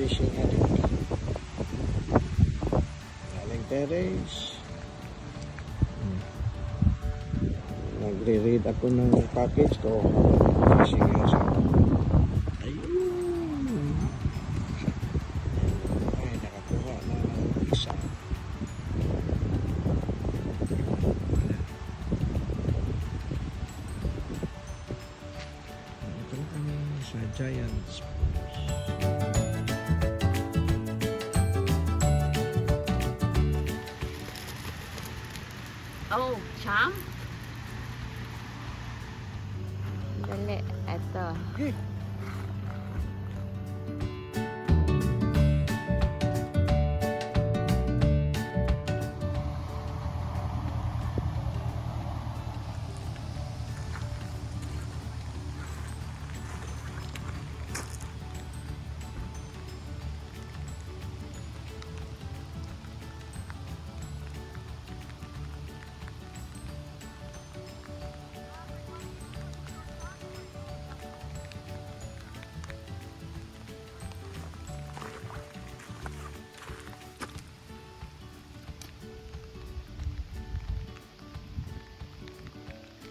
fishing addict. Galing terrace. Nagre-read ako ng package ko habang fishing nga siya. Ayun. Ay, nakakuha na ng isa. Ito na kami sa Giants. Oh, Cham? Dali, eto. Okay.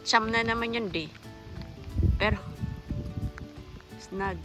Cham na naman yun, di. Pero, snag.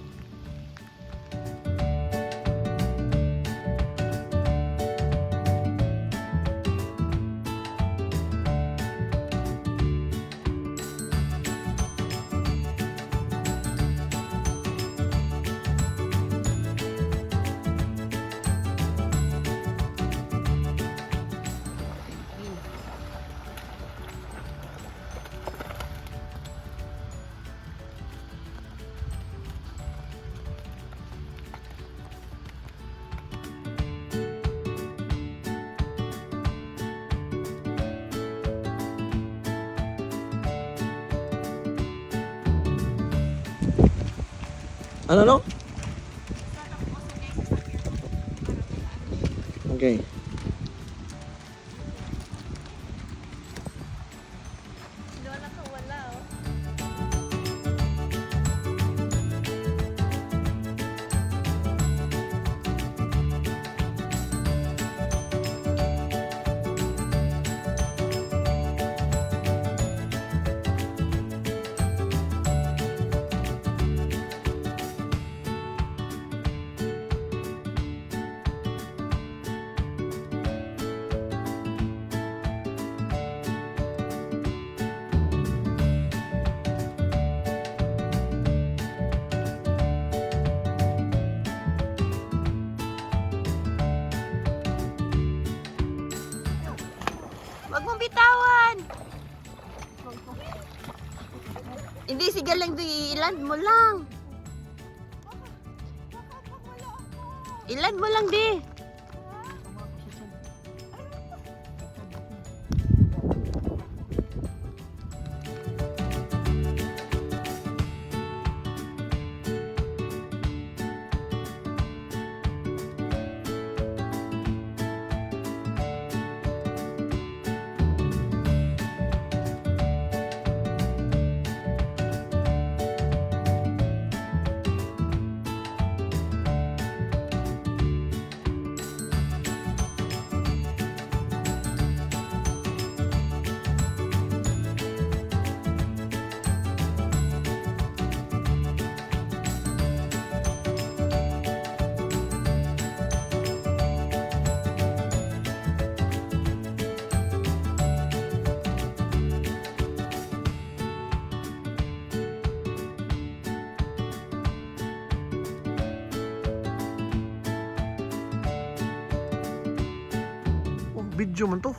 Ano no? Okay. Huwag mong bitawan! Hindi, sige lang doon. I-land mo lang. I-land mo lang, di. Video man to.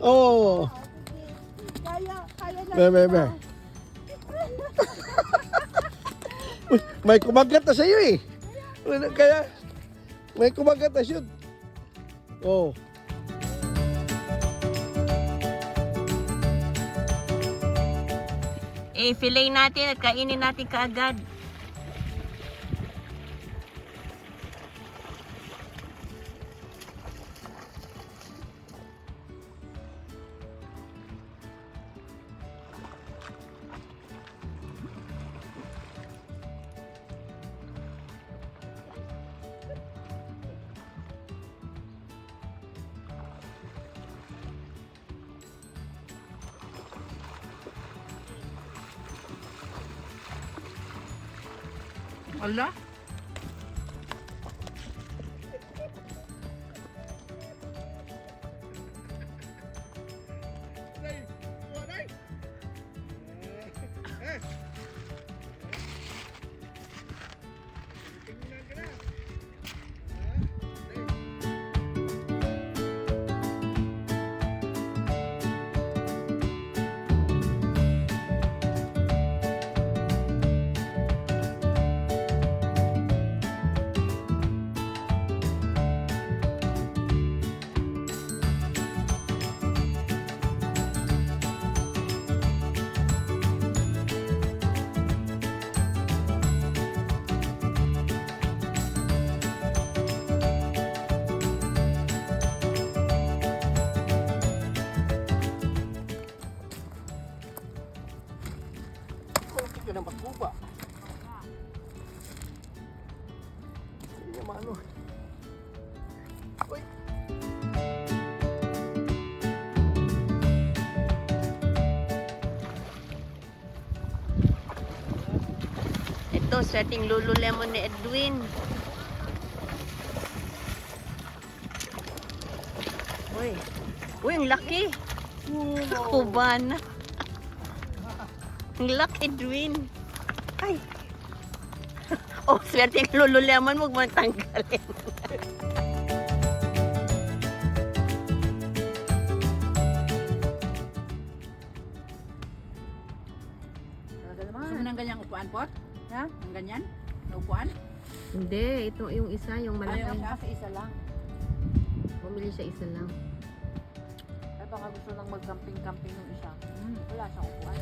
Oh. Kaya lang. Be. Uy, may kumagat na sa'yo eh. Kaya, may kumagat na siya. Oh. Fillet natin at kainin natin kaagad. Ala? Ka ng pagkuba. Hindi niya maano. Uy. Ito, sa ating Lululemon ni Edwin. Uy. Uy, ang laki. Kuban. Ang laki, Edwin. Ay. Oh, swerte yung Lululemon, huwag mo tanggalin. Gusto mo ng ganyang upuan, Pot? Ha? Ang ganyan? Na upuan? Hindi, ito yung isa, yung malaki. Ayaw siya sa isa lang. Bumili siya isa lang. Ay baka gusto nang mag-camping-camping ng isa. Wala siyang upuan.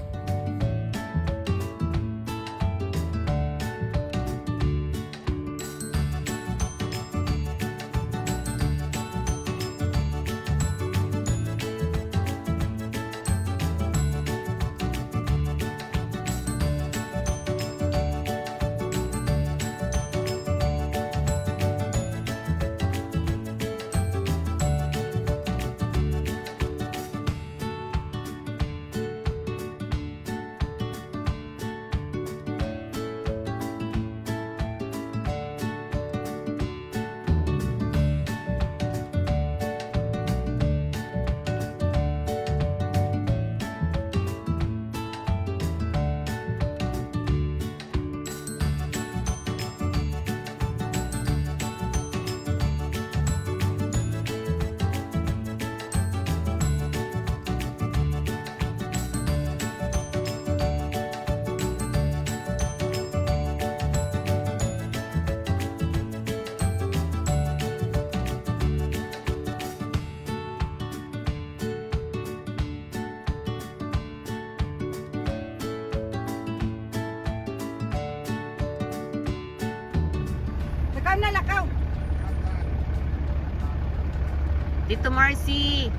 Lakaw na, lakaw! Dito, Marcy.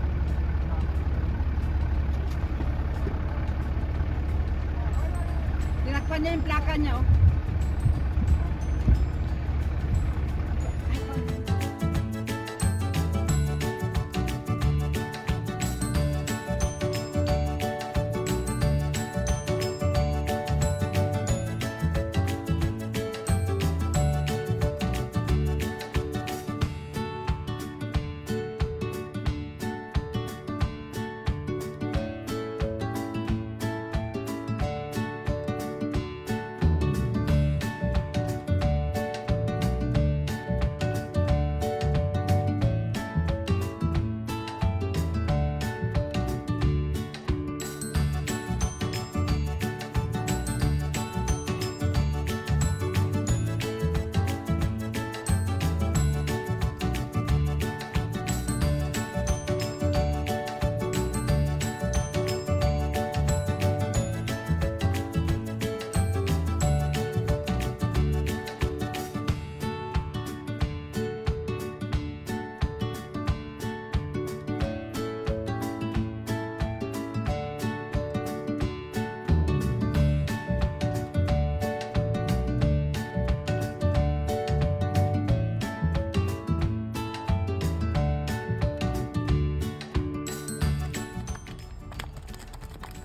Tinakpan niya yung plaka niya, oh.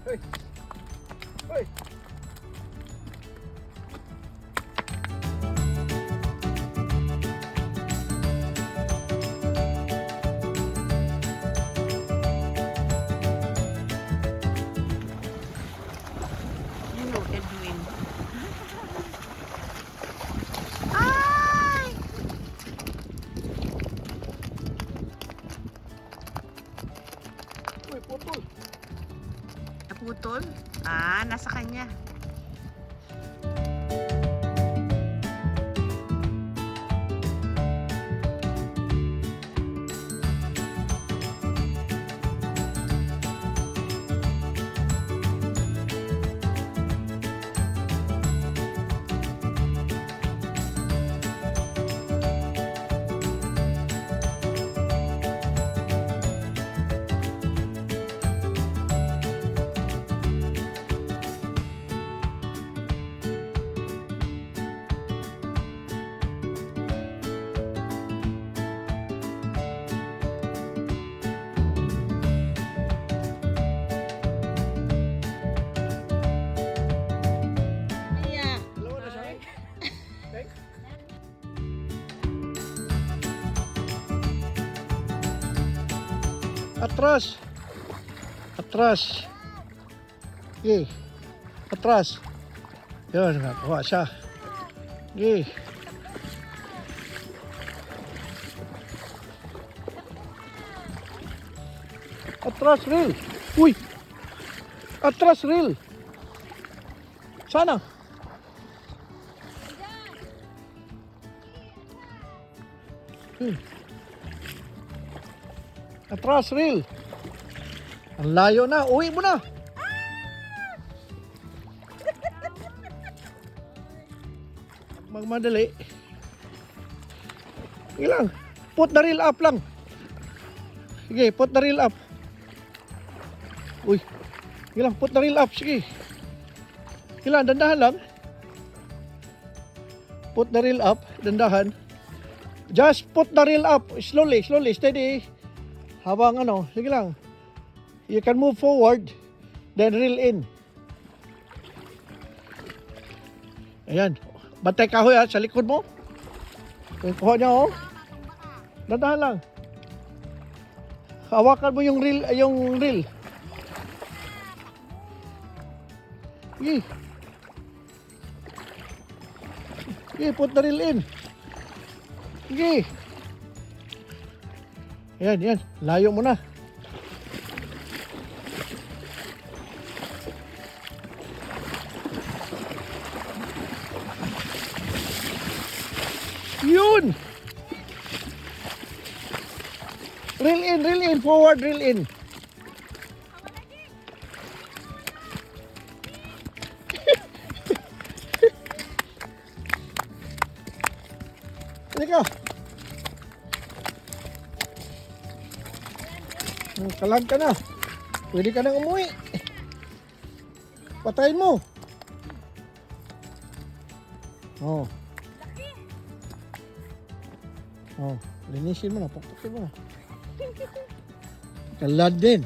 Hoy. Hoy. You know, Edwin. Ay! Uy, putol. Naputol? Ah, nasa kanya. Iya. Dalawa na siya. Okay. Atras. Atras. Okay. Atras. Yun, nakakuha siya. Okay. Atras reel. Uy. Atras reel. Sana. Atras reel. Ang layo na. Uwi mo na. Magmadali. Sige lang. Put the reel up lang. Sige, put the reel up. Uy. Sige lang, put the reel up. Sige. Sige lang, dandahan lang. Put the reel up. Dandahan. Just put the reel up. Slowly, slowly, steady. Habang ano, sige lang. You can move forward. Then reel in. Ayan. Bantay kahoy ha, sa likod mo. Kuha niya oh. Dandahan lang. Hawakan mo yung reel, yung reel. Sige. Sige, put the reel in. Sige. Yan, yan. Layo mo na. Yun! Reel in, forward, reel in. Halika. Kalag ka na. Pwede ka nang umuwi. Patayin mo. Oh. Oh, linisin mo na, pukpukin mo na. Kalad din.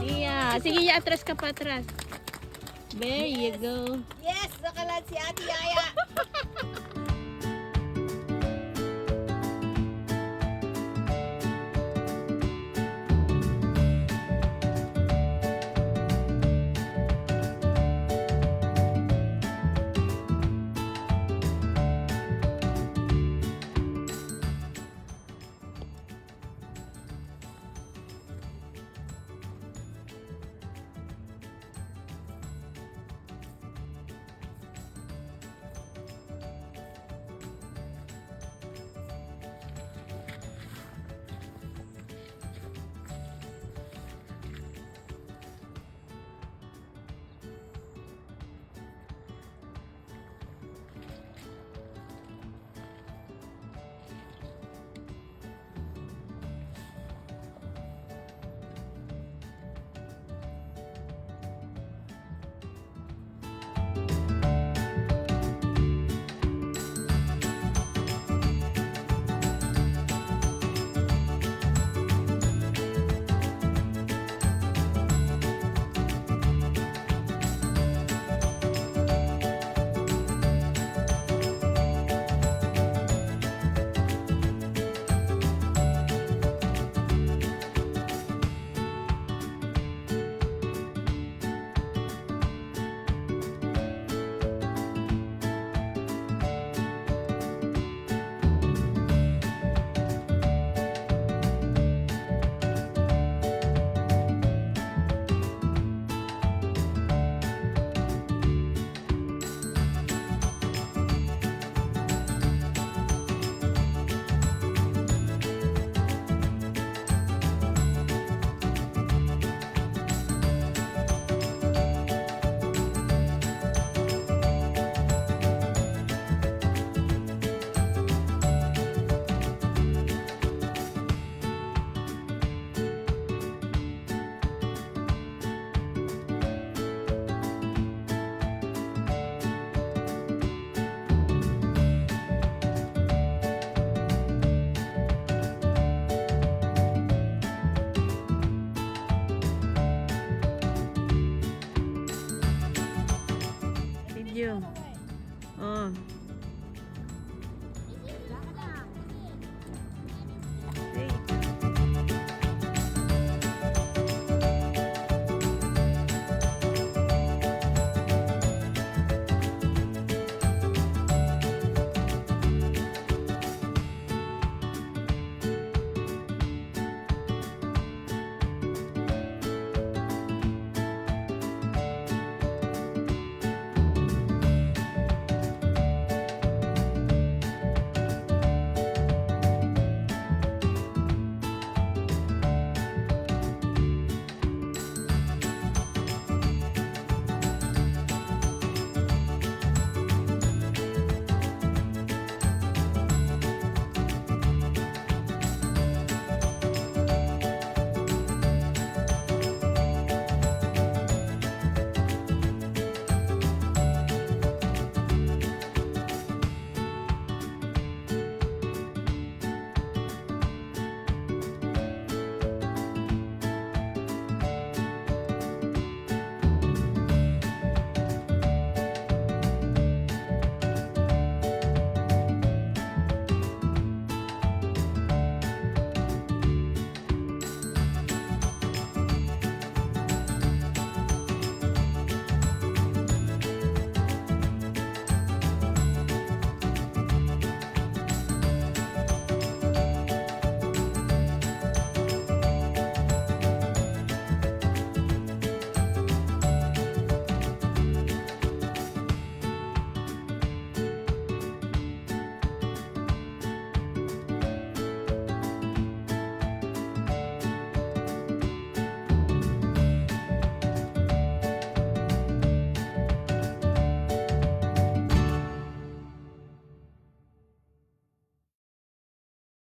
Iya. Sige, atras ka pa, atras. There you go. Yes, nakalad si Ate Yaya. Mm.